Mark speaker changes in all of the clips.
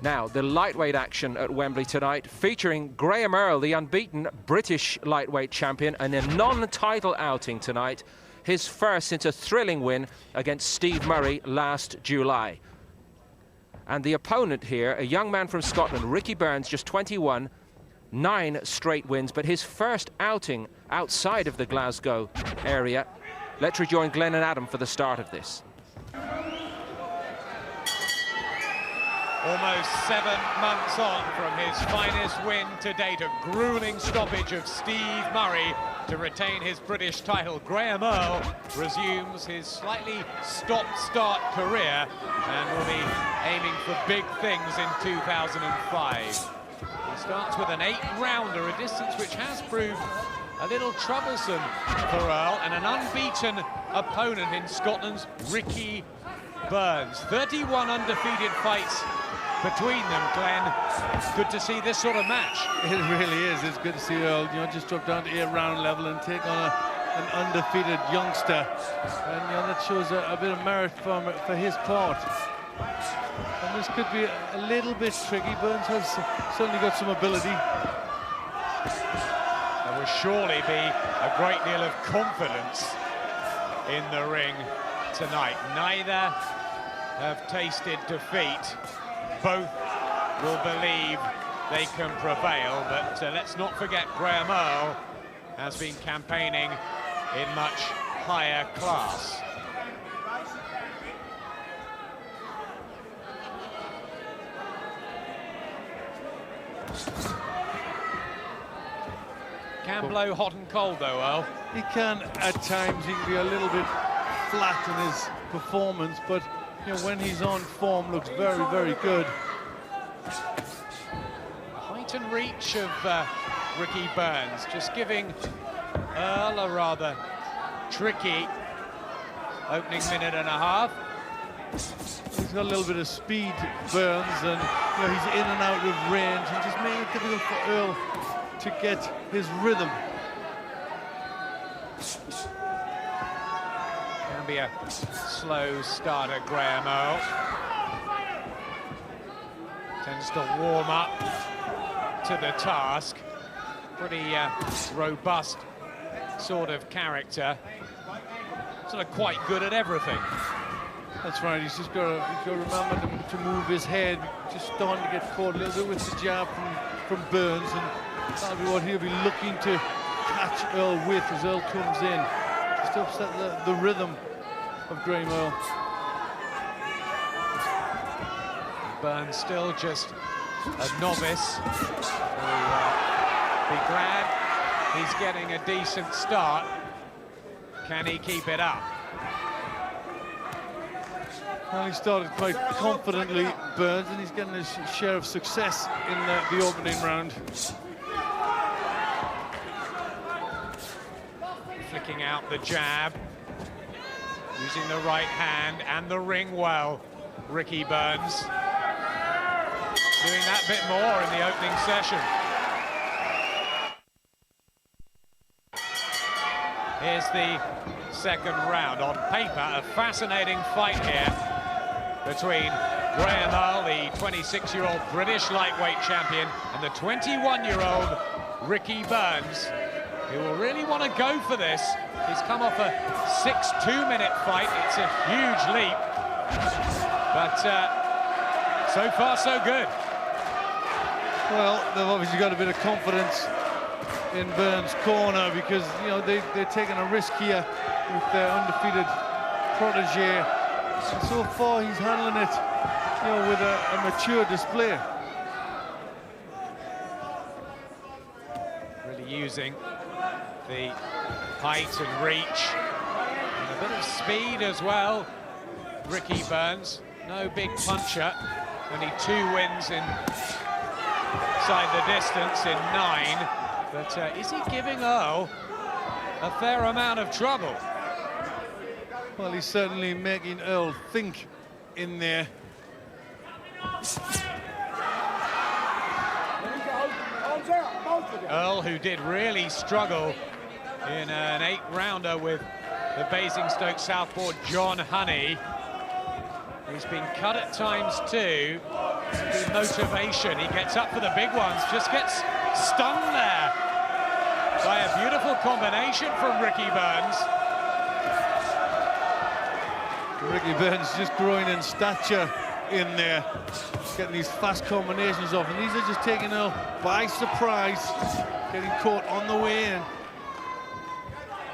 Speaker 1: Now, the lightweight action at Wembley tonight, featuring Graham Earl, the unbeaten British lightweight champion, and a non-title outing tonight, his first since a thrilling win against Steve Murray last July. And the opponent here, a young man from Scotland, Ricky Burns, just 21, 9 straight wins, but his first outing outside of the Glasgow area. Let's rejoin Glenn and Adam for the start of this.
Speaker 2: Almost 7 months on from his finest win to date, a grueling stoppage of Steve Murray to retain his British title. Graham Earl resumes his slightly stop-start career and will be aiming for big things in 2005. He starts with an 8-rounder, a distance which has proved a little troublesome for Earl, and an unbeaten opponent in Scotland's Ricky Burns. 31 undefeated fights between them, Glenn. Good to see this sort of match.
Speaker 3: It really is. It's good to see Earl, just drop down to 8-round level and take on an undefeated youngster. And that shows a bit of merit for his part. And this could be a little bit tricky. Burns has certainly got some ability.
Speaker 2: There will surely be a great deal of confidence in the ring tonight. Neither have tasted defeat. Both will believe they can prevail, but let's not forget Graham Earl has been campaigning in much higher class. Can blow hot and cold though, Earl.
Speaker 3: He can at times. He can be a little bit flat in his performance, but when he's on form, looks very, very good.
Speaker 2: Height and reach of Ricky Burns, just giving Earl a rather tricky opening minute and a half.
Speaker 3: He's got a little bit of speed, Burns, and he's in and out of range, and just making it difficult for Earl to get his rhythm.
Speaker 2: Can be a slow starter, Graham Earl. Tends to warm up to the task. Pretty robust sort of character. Sort of quite good at everything.
Speaker 3: That's right, he's just got to remember to move his head, just starting to get caught a little bit with the jab from Burns, and that'll be what he'll be looking to catch Earl with as Earl comes in. Just to upset the rhythm of Graham Earl.
Speaker 2: Burns still just a novice. We'll be glad he's getting a decent start. Can he keep it up?
Speaker 3: Well, he started quite confidently, Burns, and he's getting his share of success in the opening round.
Speaker 2: Flicking out the jab, using the right hand and the ring well. Ricky Burns doing that bit more in the opening session. Here's the second round. On paper, a fascinating fight here between Graham Earl, the 26-year-old British lightweight champion, and the 21-year-old Ricky Burns, who will really want to go for this. He's come off a 6-2-minute fight. It's a huge leap, but so far so good.
Speaker 3: Well, they've obviously got a bit of confidence in Burns' corner because they're taking a risk here with their undefeated protege. And so far he's handling it, with a mature display.
Speaker 2: Really using the height and reach and a bit of speed as well. Ricky Burns, no big puncher, only 2 wins inside the distance in 9. But is he giving Earl a fair amount of trouble?
Speaker 3: Well, he's certainly making Earl think in there.
Speaker 2: Earl, who did really struggle in an 8-rounder with the Basingstoke southpaw John Honey. He's been cut at times too. Been motivation. He gets up for the big ones, just gets stunned there by a beautiful combination from Ricky Burns.
Speaker 3: Ricky Burns just growing in stature in there, getting these fast combinations off, and these are just taking Earl by surprise, getting caught on the way in.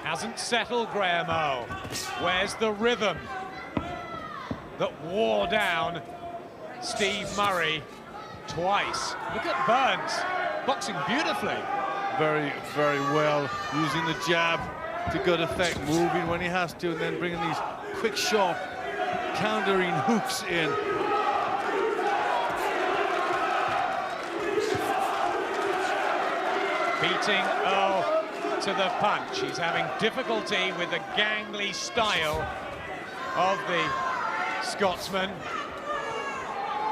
Speaker 2: Hasn't settled, Graham Earl. Where's the rhythm that wore down Steve Murray twice? Look at Burns, boxing beautifully.
Speaker 3: Very, very well, using the jab to good effect, moving when he has to, and then bringing these quick, sharp, countering hooks in.
Speaker 2: Beating Earl to the punch. He's having difficulty with the gangly style of the Scotsman,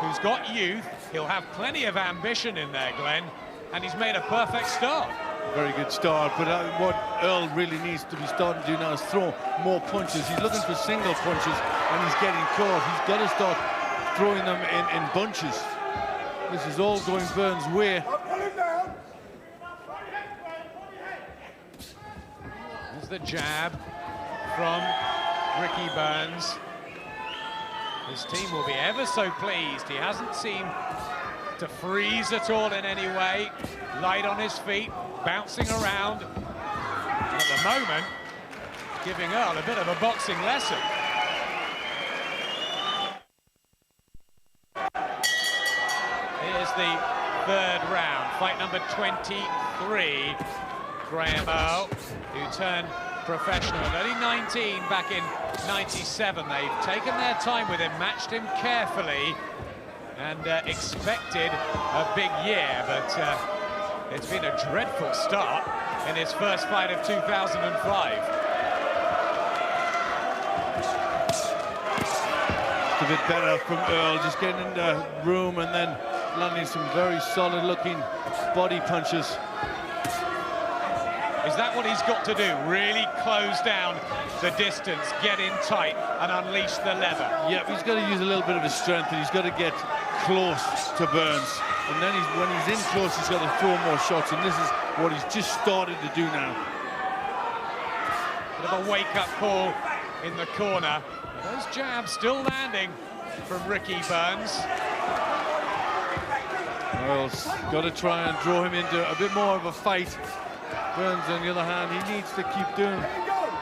Speaker 2: who's got youth. He'll have plenty of ambition in there, Glenn, and he's made a perfect start.
Speaker 3: Very good start, but what Earl really needs to be starting to do now is throw more punches. He's looking for single punches, and he's getting caught. He's got to start throwing them in bunches. This is all going Burns' way.
Speaker 2: There's the jab from Ricky Burns. His team will be ever so pleased. He hasn't seemed to freeze at all in any way. Light on his feet, bouncing around. At the moment, giving Earl a bit of a boxing lesson. Here's the third round, fight number 23. Graham Earl, who turned professional at only 19 back in '97. They've taken their time with him, matched him carefully, and expected a big year, but it's been a dreadful start in his first fight of 2005.
Speaker 3: It's a bit better from Earl, just getting in the room and then landing some very solid-looking body punches.
Speaker 2: Is that what he's got to do? Really close down the distance, get in tight and unleash the leather?
Speaker 3: Yeah, he's got to use a little bit of his strength, and he's got to get close to Burns. And then when he's in close, he's got to throw more shots, and this is what he's just started to do now.
Speaker 2: Bit of a wake-up call in the corner. Those jabs still landing from Ricky Burns.
Speaker 3: Earl's got to try and draw him into a bit more of a fight. Burns, on the other hand, he needs to keep doing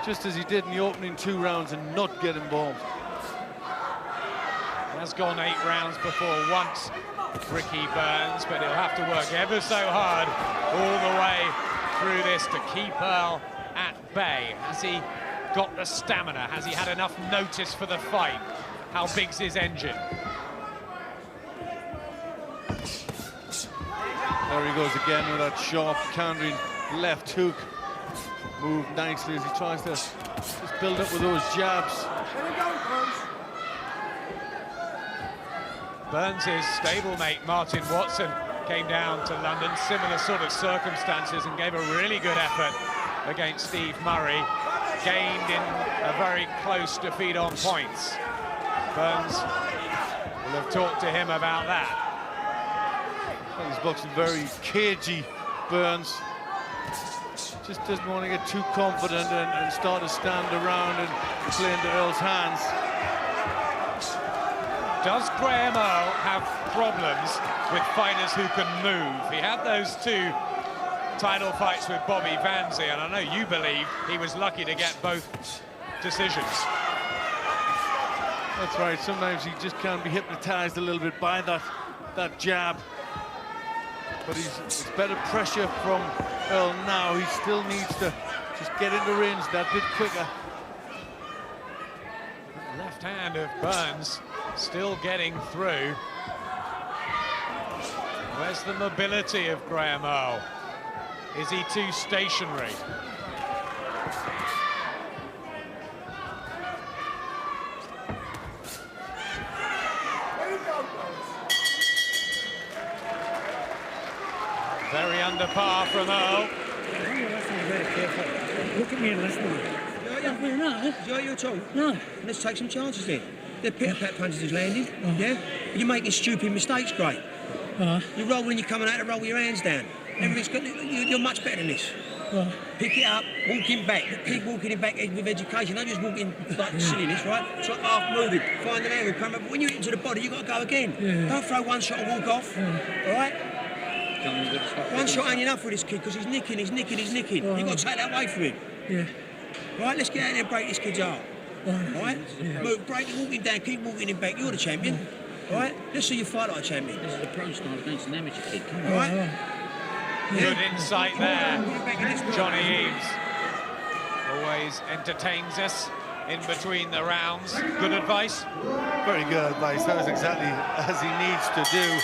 Speaker 3: just as he did in the opening 2 rounds and not get involved.
Speaker 2: Has gone 8 rounds before once, Ricky Burns, but he'll have to work ever so hard all the way through this to keep Earl at bay. Has he got the stamina? Has he had enough notice for the fight? How big's his engine?
Speaker 3: There he goes again with that sharp countering left hook. Moved nicely as he tries to just build up with those jabs.
Speaker 2: Burns' stablemate Martin Watson came down to London, similar sort of circumstances, and gave a really good effort against Steve Murray. Gained in a very close defeat on points. Burns will have talked to him about that.
Speaker 3: He's boxing very cagey, Burns. Just doesn't want to get too confident and start to stand around and play into Earl's hands.
Speaker 2: Does Graham Earl have problems with fighters who can move? He had those 2 title fights with Bobby Vanzi, and I know you believe he was lucky to get both decisions.
Speaker 3: That's right, sometimes he just can be hypnotized a little bit by that jab. But it's better pressure from Earl now. He still needs to just get into range that bit quicker.
Speaker 2: Left hand of Burns still getting through. Where's the mobility of Graham Earl? Is he too stationary? Very under par from Earl.
Speaker 4: Look at me and listen to me. No, you're told. No. Let's take some chances here. They're pitter-pat punches he's landing, yeah? But you're making stupid mistakes, great. You're rolling, you're coming out to roll your hands down. Everything's got, you're much better than this. Pick it up, walk him back, keep walking him back with education. Don't just walk in like silliness, right? It's like half moving, find an angle, come up. But when you hit into the body, you've got to go again. Don't throw one shot and walk off, all right? One shot ain't enough for this kid because he's nicking. You've got to take that away from him. Right, let's get out there and break this kid's heart. All right? Move, break, walk him down, keep walking him back. You're the champion. All right? Let's see you fight like a champion.
Speaker 5: This is the pro style against an amateur kid. Come on.
Speaker 4: All right?
Speaker 2: Good insight there. Johnny Eames always entertains us in between the rounds. Good advice.
Speaker 3: Very good advice. That was exactly as he needs to do.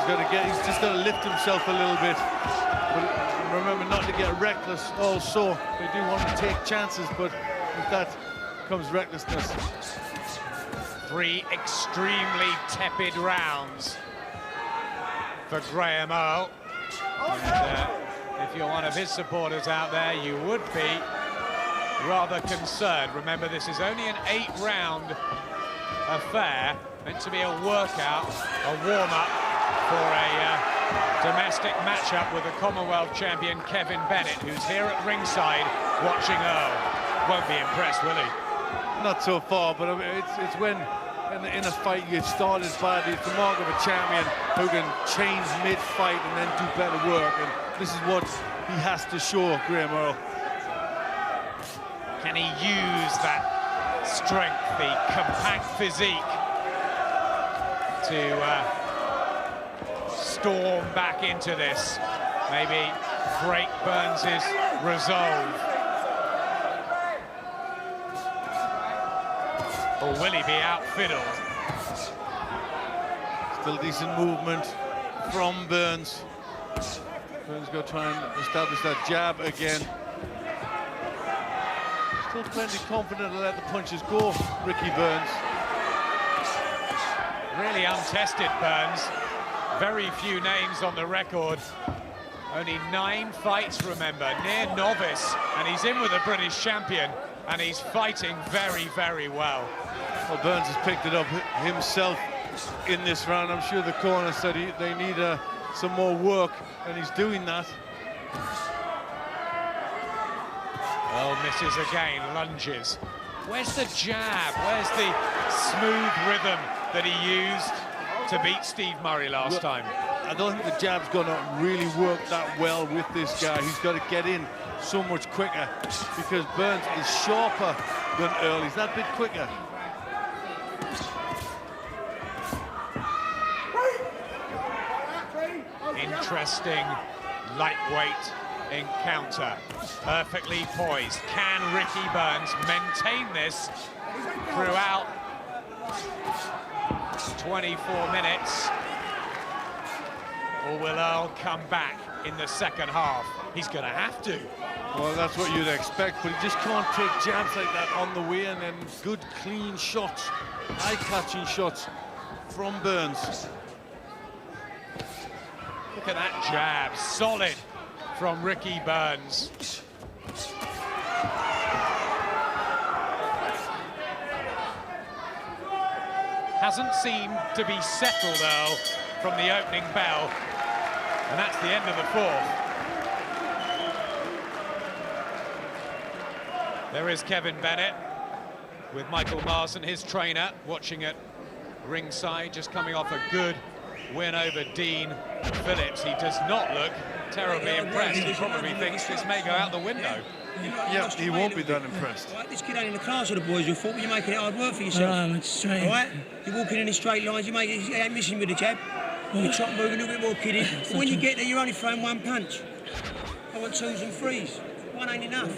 Speaker 3: He's just got to lift himself a little bit. But remember not to get reckless also. They do want to take chances, but with that comes recklessness.
Speaker 2: 3 extremely tepid rounds for Graham Earl. And if you're one of his supporters out there, you would be rather concerned. Remember, this is only an 8-round affair, meant to be a workout, a warm-up for a domestic matchup with the Commonwealth champion Kevin Bennett, who's here at ringside watching Earl. Won't be impressed, will he?
Speaker 3: Not so far, but I mean, it's when in a fight you started badly. It's the mark of a champion who can change mid-fight and then do better work, and this is what he has to show, Graham Earl.
Speaker 2: Can he use that strength, the compact physique, to storm back into this? Maybe break Burns' resolve. Or will he be outfiddled?
Speaker 3: Still decent movement from Burns. Burns got to try and establish that jab again. Still plenty confident to let the punches go, Ricky Burns.
Speaker 2: Really untested, Burns. Very few names on the record. Only 9 fights, remember, near novice. And he's in with a British champion, and he's fighting very, very well.
Speaker 3: Well, Burns has picked it up himself in this round. I'm sure the corner said they need some more work, and he's doing that.
Speaker 2: Oh, misses again, lunges. Where's the jab? Where's the smooth rhythm that he used to beat Steve Murray last time?
Speaker 3: I don't think the jab's going to really work that well with this guy. He's got to get in so much quicker because Burns is sharper than Earl. He's that bit quicker.
Speaker 2: Interesting lightweight encounter. Perfectly poised. Can Ricky Burns maintain this throughout 24 minutes? Or will Earl come back in the second half? He's going to have to.
Speaker 3: Well, that's what you'd expect, but he just can't take jabs like that on the way, and then good, clean shots, eye-catching shots from Burns.
Speaker 2: Look at that jab, solid from Ricky Burns. Hasn't seemed to be settled, Earl, from the opening bell, and that's the end of the 4th. There is Kevin Bennett with Michael Marsden, his trainer, watching at ringside, just coming off a good win over Dean Phillips. He does not look terribly impressed. He probably thinks this may go out the window.
Speaker 3: Yeah, he won't be that impressed.
Speaker 4: Right, this kid ain't in the class of the boys who thought, but you're making it hard work for yourself.
Speaker 5: It's straight.
Speaker 4: All right? You're walking in straight lines, you ain't missing with the jab. You try to move a little bit more, kiddie. But when you get there, you're only throwing 1 punch. I want 2s and 3s. 1 ain't enough.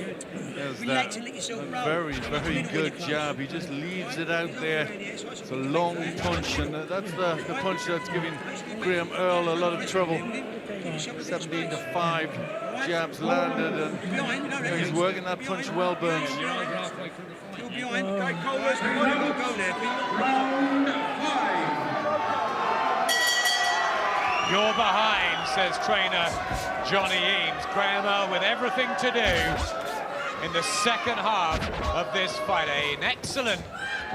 Speaker 4: Relax and let yourself roll.
Speaker 3: Very, very good jab. He just leaves it out there. It's a long punch, and that's the punch that's giving Graham Earl a lot of trouble. 17-5 jabs landed, and he's working that punch well, Burns.
Speaker 4: You're behind. Go, Cole's go there,
Speaker 2: You're behind, says trainer Johnny Eames. Graham Earl with everything to do in the second half of this fight. An excellent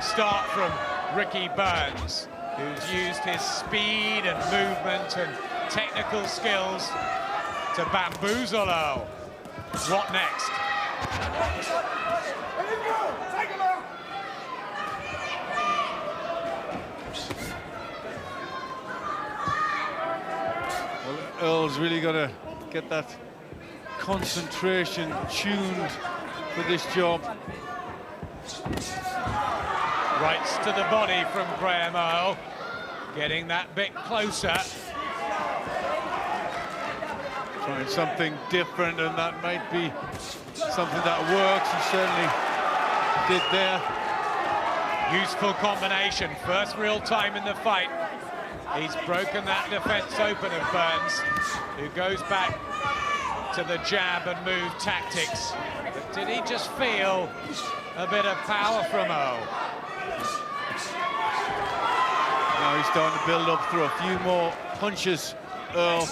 Speaker 2: start from Ricky Burns, who's used his speed and movement and technical skills to bamboozle Earl. What next?
Speaker 3: Well, Earl's really got to get that concentration tuned for this job.
Speaker 2: Rights to the body from Graham Earl, getting that bit closer.
Speaker 3: Trying something different, and that might be something that works. He certainly did there.
Speaker 2: Useful combination, first real time in the fight. He's broken that defense open of Burns, who goes back to the jab and move tactics. But did he just feel a bit of power from Earl?
Speaker 3: Now he's starting to build up through a few more punches, Earl.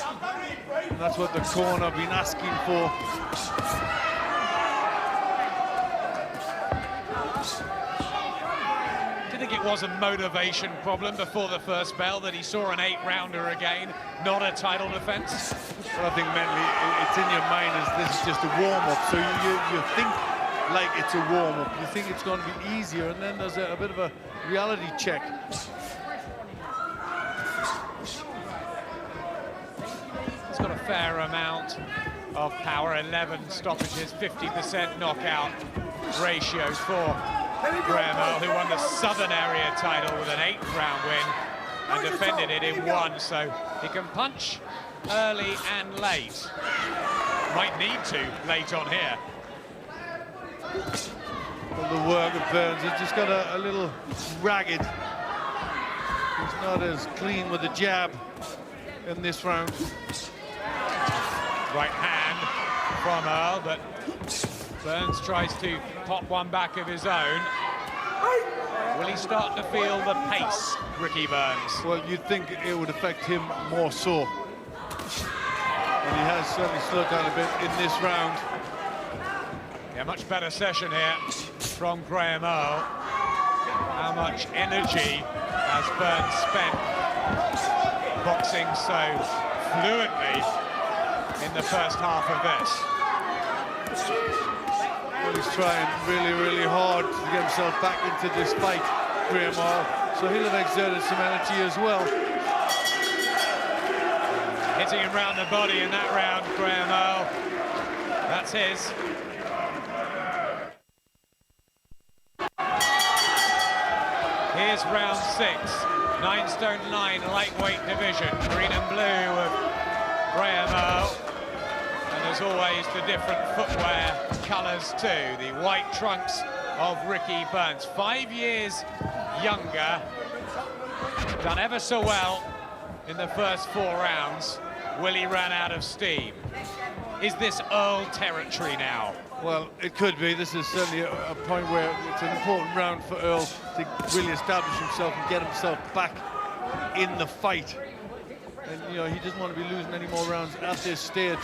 Speaker 3: And that's what the corner been asking for.
Speaker 2: Do you think it was a motivation problem before the first bell that he saw an 8-rounder again, not a title defense?
Speaker 3: Well, I think mentally it's in your mind as this is just a warm-up, so you think like it's a warm-up. You think it's going to be easier, and then there's a bit of a reality check.
Speaker 2: He's got a fair amount of power, 11 stoppages, 50% knockout ratio for Graham Earl, who won the Southern Area title with an 8th-round win and defended it in 1, so he can punch early and late. Might need to late on here.
Speaker 3: Well, the work of Burns, he's just got a little ragged. He's not as clean with the jab in this round.
Speaker 2: Right hand from Earl, but Burns tries to pop one back of his own. Will he start to feel the pace, Ricky Burns?
Speaker 3: Well, you'd think it would affect him more so. And he has certainly slowed down a bit in this round.
Speaker 2: Yeah, much better session here from Graham Earl. How much energy has Burns spent boxing so fluently in the first half of this?
Speaker 3: Well, he's trying really, really hard to get himself back into this fight, Graham Earl. So he'll have exerted some energy as well.
Speaker 2: Hitting him round the body in that round, Graham Earl. That's his. Here's round 6, 9 stone 9 lightweight division, green and blue of Graham Earl. And as always, the different footwear colours too. The white trunks of Ricky Burns, 5 years younger, done ever so well in the first 4 rounds. Willie ran out of steam. Is this Earl territory now?
Speaker 3: Well, it could be. This is certainly a point where it's an important round for Earl to really establish himself and get himself back in the fight. And, you know, he doesn't want to be losing any more rounds at this stage.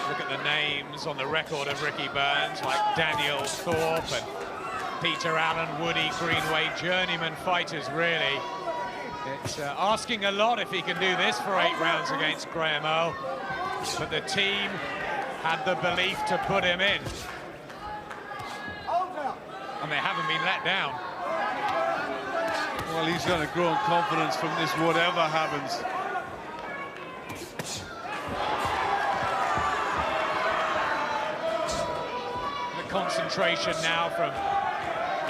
Speaker 2: Look at the names on the record of Ricky Burns, like Daniel Thorpe and Peter Allen, Woody Greenway, journeyman fighters, really. It's asking a lot if he can do this for 8 rounds against Graham Earl. But the team had the belief to put him in. And they haven't been let down.
Speaker 3: Well, he's going to grow in confidence from this, whatever happens.
Speaker 2: The concentration now from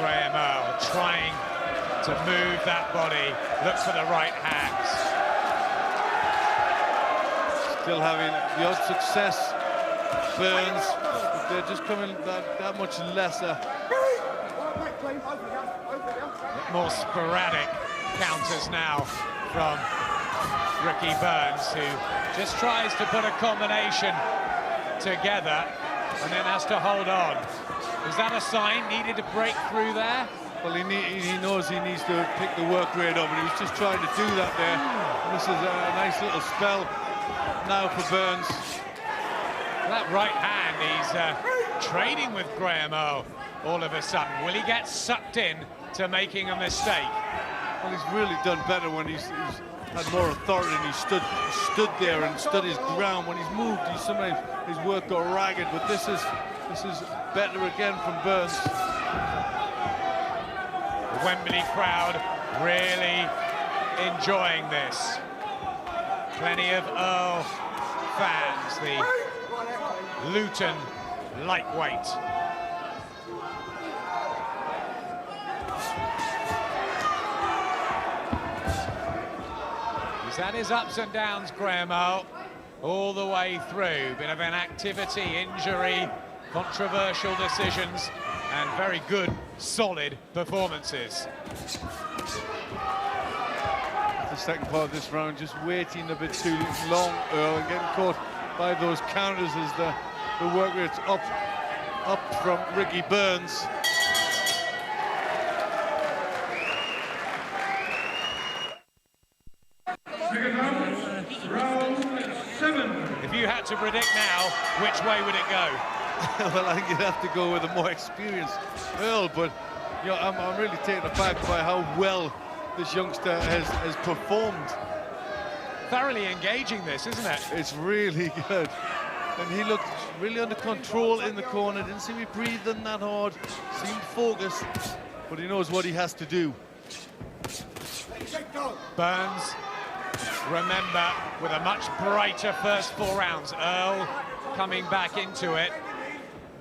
Speaker 2: Graham Earl, trying to move that body, look for the right hands.
Speaker 3: Still having the odd success, Burns, but they're just coming that much lesser.
Speaker 2: More sporadic counters now from Ricky Burns, who just tries to put a combination together and then has to hold on. Is that a sign? Needed to break through there?
Speaker 3: Well, he knows he needs to pick the work rate up, and he was just trying to do that there. And this is a nice little spell now for Burns.
Speaker 2: That right hand, he's trading with Graham Earl all of a sudden? Will he get sucked in to making a mistake?
Speaker 3: Well, he's really done better when he's had more authority and he stood there and stood his ground. When he's moved, sometimes his work got ragged, but this is better again from Burns.
Speaker 2: The Wembley crowd really enjoying this. Plenty of Earl fans, the Luton lightweight. He's had his ups and downs, Graham Earl, all the way through. Bit of an activity, injury, controversial decisions, and very good, solid performances.
Speaker 3: The second part of this round, just waiting a bit too long, Earl, and getting caught by those counters as the work rate's up from Ricky Burns.
Speaker 2: If you had to predict now, which way would it go?
Speaker 3: Well, I think you'd have to go with a more experienced Earl, but you know, I'm really taken aback by how well this youngster has performed.
Speaker 2: Thoroughly engaging this, isn't it?
Speaker 3: It's really good. And he looked really under control in the corner, didn't seem to be breathing that hard, seemed focused, but he knows what he has to do.
Speaker 2: Burns, remember, with a much brighter first 4 rounds. Earl coming back into it.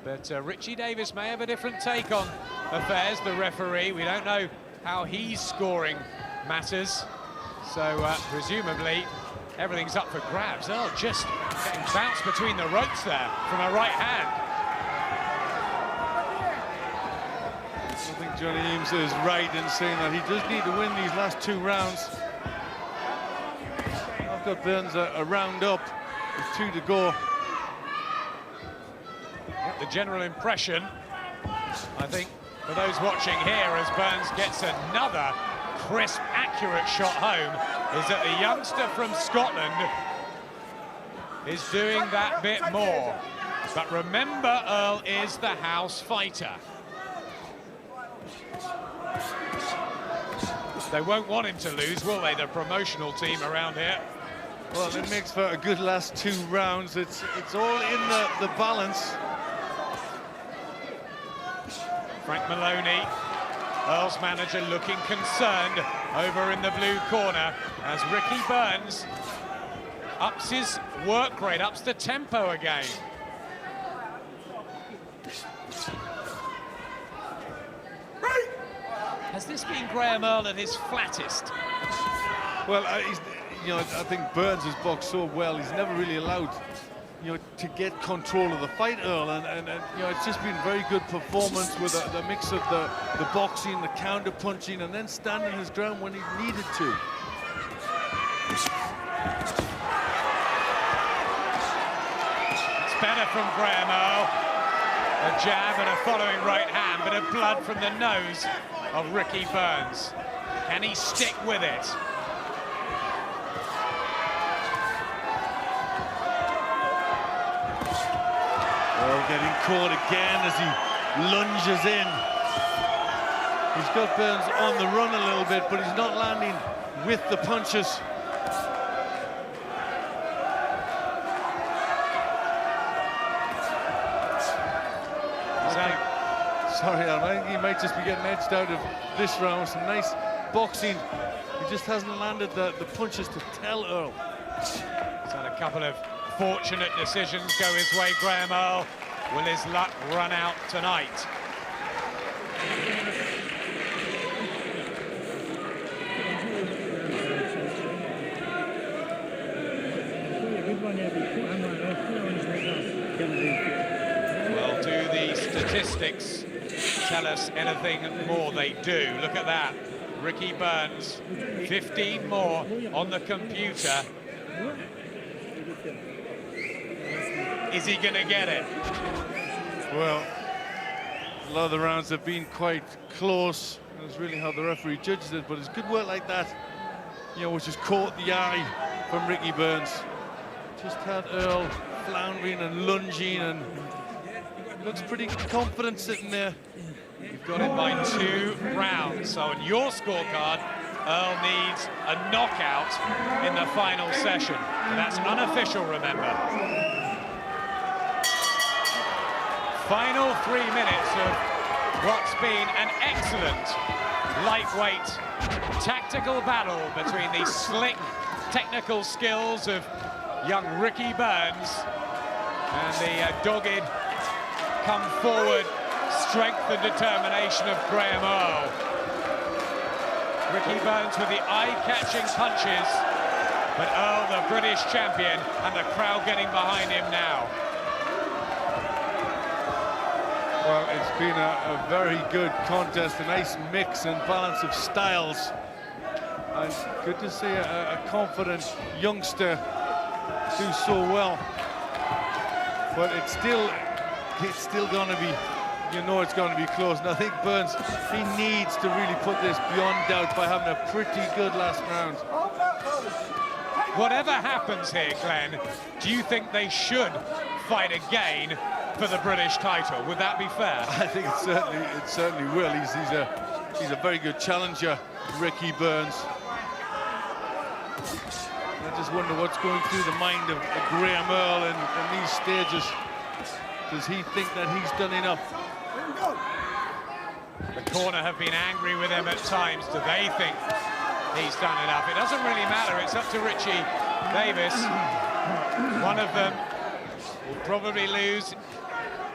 Speaker 2: But Richie Davis may have a different take on affairs, the referee. We don't know how he's scoring matters. So presumably everything's up for grabs. Earl just getting bounced between the ropes there from a right hand.
Speaker 3: I think Johnny Eames is right in saying that he does need to win these last 2 rounds. I've got Burns a round up with 2 to go.
Speaker 2: The general impression, I think, for those watching here as Burns gets another crisp, accurate shot home, is that the youngster from Scotland is doing that bit more. But remember, Earl is the house fighter. They won't want him to lose, will they, the promotional team around here?
Speaker 3: Well, it makes for a good last 2 rounds. It's all in the balance.
Speaker 2: Frank Maloney, Earl's manager, looking concerned over in the blue corner as Ricky Burns ups his work rate, ups the tempo again. Has this been Graham Earl at his flattest?
Speaker 3: Well, you know, I think Burns has boxed so well. He's never really allowed, you know, to get control of the fight, Earl, and you know, it's just been very good performance with the mix of the boxing, the counter punching, and then standing his ground when he needed to.
Speaker 2: It's better from Graham Earl. A jab and a following right hand, bit of blood from the nose of Ricky Burns. Can he stick with it?
Speaker 3: Earl getting caught again as he lunges in. He's got Burns on the run a little bit, but he's not landing with the punches. Sorry, Alan, I think he might just be getting edged out of this round. Some nice boxing. He just hasn't landed the punches to tell Earl.
Speaker 2: He's had a couple of fortunate decisions go his way, Graham Earl. Will his luck run out tonight? Well, do the statistics tell us anything more? They do. Look at that. Ricky Burns, 15 more on the computer. Is he going to get it?
Speaker 3: Well, a lot of the rounds have been quite close. That's really how the referee judges it, but it's good work like that, you know, which has caught the eye from Ricky Burns. Just had Earl floundering and lunging and He looks pretty confident sitting there.
Speaker 2: You've got it by 2 rounds. So on your scorecard, Earl needs a knockout in the final session. And that's unofficial, remember. Final 3 minutes of what's been an excellent lightweight tactical battle between the slick technical skills of young Ricky Burns and the dogged come forward strength and determination of Graham Earl. Ricky Burns with the eye-catching punches, but Earl, the British champion, and the crowd getting behind him now.
Speaker 3: Well, it's been a very good contest, a nice mix and balance of styles. And good to see a confident youngster do so well. But it's still going to be, you know, it's going to be close. And I think Burns, he needs to really put this beyond doubt by having a pretty good last round.
Speaker 2: Whatever happens here, Glenn, do you think they should fight again for the British title? Would that be fair?
Speaker 3: I think it certainly will. He's a very good challenger, Ricky Burns. I just wonder what's going through the mind of Graham Earl in these stages. Does he think that he's done enough?
Speaker 2: The corner have been angry with him at times. Do they think he's done enough? It doesn't really matter. It's up to Richie Davis. One of them will probably lose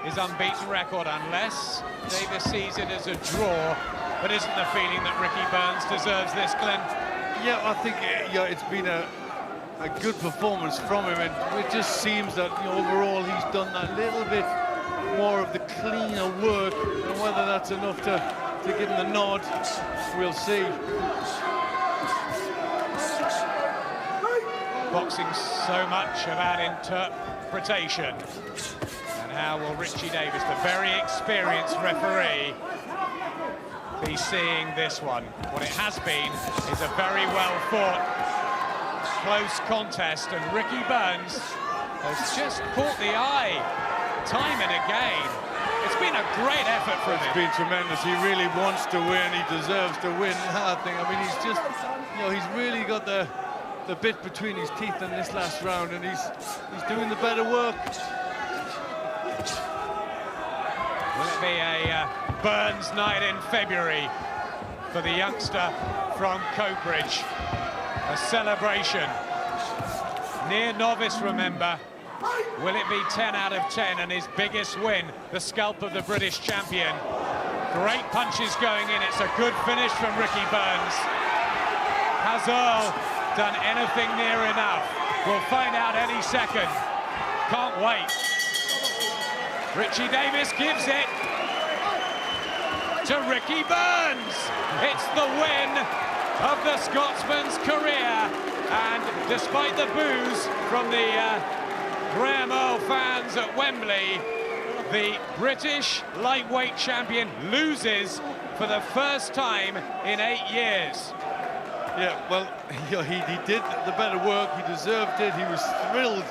Speaker 2: his unbeaten record unless Davis sees it as a draw. But isn't the feeling that Ricky Burns deserves this, Glenn?
Speaker 3: Yeah, I think it's been a good performance from him, and it just seems that, you know, overall he's done that little bit more of the cleaner work, and whether that's enough to give him the nod, we'll see.
Speaker 2: Boxing's so much about interpretation. And how will Richie Davis, the very experienced referee, be seeing this one? What it has been is a very well-fought, close contest, and Ricky Burns has just caught the eye time and again. It's been a great effort from him.
Speaker 3: It's been tremendous. He really wants to win. He deserves to win. I think. I mean, he's just, you know, he's really got the bit between his teeth in this last round, and he's doing the better work.
Speaker 2: Will it be a Burns night in February for the youngster from Coatbridge? A celebration. Near novice, remember. Will it be 10 out of 10 and his biggest win, the scalp of the British champion? Great punches going in. It's a good finish from Ricky Burns. Has Earl done anything near enough? We'll find out any second. Can't wait. Richie Davis gives it to Ricky Burns. It's the win of the Scotsman's career, and despite the boos from the Graham Earl fans at Wembley, the British lightweight champion loses for the first time in 8 years.
Speaker 3: Yeah, well, he did the better work. He deserved it. He was thrilled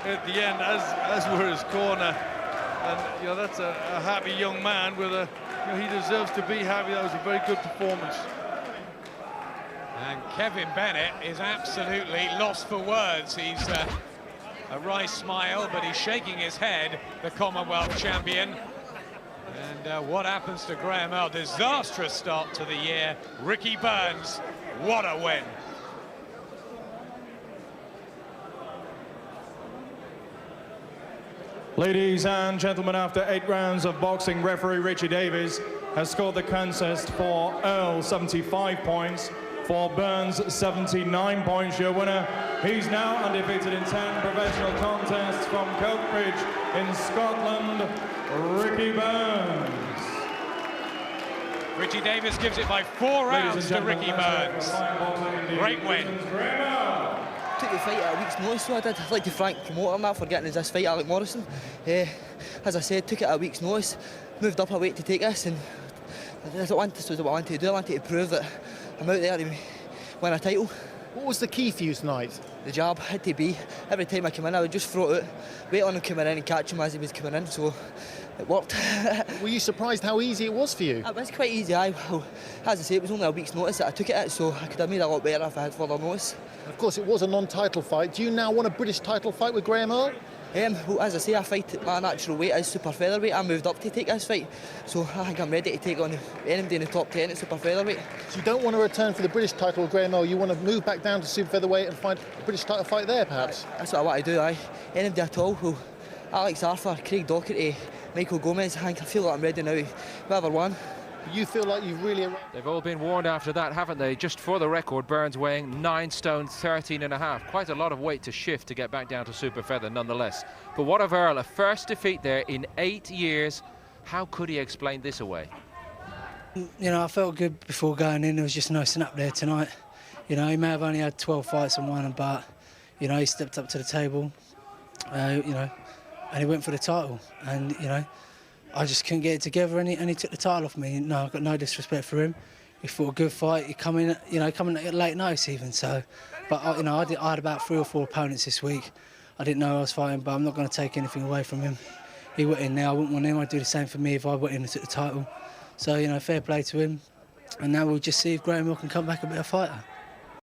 Speaker 3: at the end, as were his corner. And, you know, that's a happy young man with a, you know, he deserves to be happy. That was a very good performance.
Speaker 2: And Kevin Bennett is absolutely lost for words. He's a wry smile, but he's shaking his head, the Commonwealth champion. And what happens to Graham Earl? Disastrous start to the year. Ricky Burns, what a win.
Speaker 6: Ladies and gentlemen, after 8 rounds of boxing, referee Richie Davis has scored the contest for Earl 75 points, for Burns 79 points. Your winner, he's now undefeated in 10 professional contests from Coatbridge in Scotland, Ricky Burns.
Speaker 2: Richie Davis gives it by 4 rounds to Ricky Burns. Great win.
Speaker 7: Took the fight at a week's notice, so I did. I'd like to thank the promoter and that for getting us this fight, Alec Morrison. As I said, took it at a week's notice, moved up a weight to take this, and this was what I wanted to do. I wanted to prove that I'm out there to win a title.
Speaker 8: What was the key for you tonight?
Speaker 7: The jab had to be. Every time I come in, I would just throw it, wait on him coming in and catch him as he was coming in, so it worked.
Speaker 8: Were you surprised how easy it was for you?
Speaker 7: It was quite easy. Well, as I say, it was only a week's notice that I took it at, so I could have made a lot better if I had further notice.
Speaker 8: Of course, it was a non-title fight. Do you now want a British title fight with Graham Earl?
Speaker 7: Well, as I say, I fight at my natural weight as super featherweight. I moved up to take this fight, so I think I'm ready to take on anybody in the top 10 at super featherweight.
Speaker 8: So you don't want to return for the British title with Graham Earl, you want to move back down to super featherweight and find a British title fight there, perhaps?
Speaker 7: That's what I want to do, aye. Anybody at all. Well, Alex Arthur, Craig Docherty, Michael Gomez, I feel like I'm ready now. Whoever won.
Speaker 8: You feel like you've really...
Speaker 1: They've all been warned after that, haven't they? Just for the record, Burns weighing 9 stone 13.5. Quite a lot of weight to shift to get back down to super feather nonetheless. But what of Earl? A first defeat there in 8 years. How could he explain this away?
Speaker 9: You know, I felt good before going in. There was just no snap there tonight. You know, he may have only had 12 fights and won, but, you know, he stepped up to the table, you know, and he went for the title. And, you know, I just couldn't get it together, and he took the title off me. No, I've got no disrespect for him. He fought a good fight. He come in, you know, coming at late notice even. So, but you know, I had about 3 or 4 opponents this week. I didn't know I was fighting, but I'm not going to take anything away from him. He went in there. I wouldn't want him. I'd do the same for me if I went in and took the title. So, you know, fair play to him. And now we'll just see if Graham Earl can come back a better fighter.